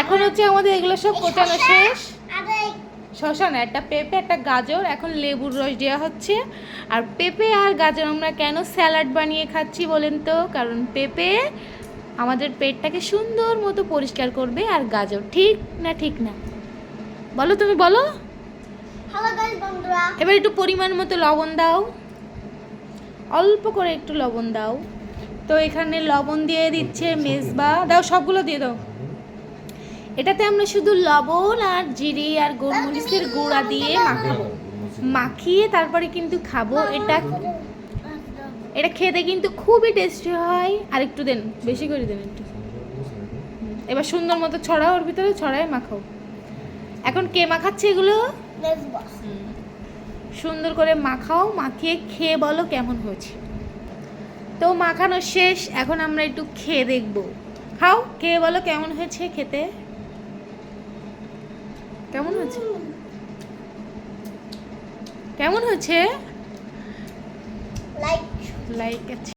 এখন হচ্ছে আমাদের এগুলো সব কোচানো শেষ। শসা না, একটা পেঁপে একটা গাজর, এখন লেবুর রস দেওয়া হচ্ছে। আর পেঁপে আর গাজর আমরা কেন স্যালাড বানিয়ে খাচ্ছি বলেন তো? কারণ পেঁপে আমাদের পেটটাকে সুন্দর মতো পরিষ্কার করবে, আর গাজর ঠিক না? ঠিক না বলো, তুমি বলো। এবার একটু পরিমাণ মতো লবণ দাও, অল্প করে একটু লবণ দাও। তো এখানে লবণ দিয়ে দিচ্ছে মেজবা, দাও সবগুলো দিয়ে দাও। এটাতে আমরা শুধু লবণ আর জিরে আর গোলমরিচের গুঁড়া দিয়ে মাখাবো, মাখিয়ে তারপরে কিন্তু খাবো। এটা খেতে কিন্তু খুবই টেস্টি হয়। আর একটু দেন, বেশি করে দেন একটু। এবার সুন্দর মতো ছড়াও, ওর ভিতরে ছড়ায় মাখাও। এখন কে মাখাচ্ছে এগুলো? সুন্দর করে মাখাও, মাখিয়ে খেয়ে বলো কেমন হয়েছে। তো মাখানো শেষ, এখন আমরা একটু খেয়ে দেখবো। খাও, খেয়ে বলো কেমন হয়েছে খেতে। কেমন হয়েছে? কেমন হয়েছে? লাইক আছে।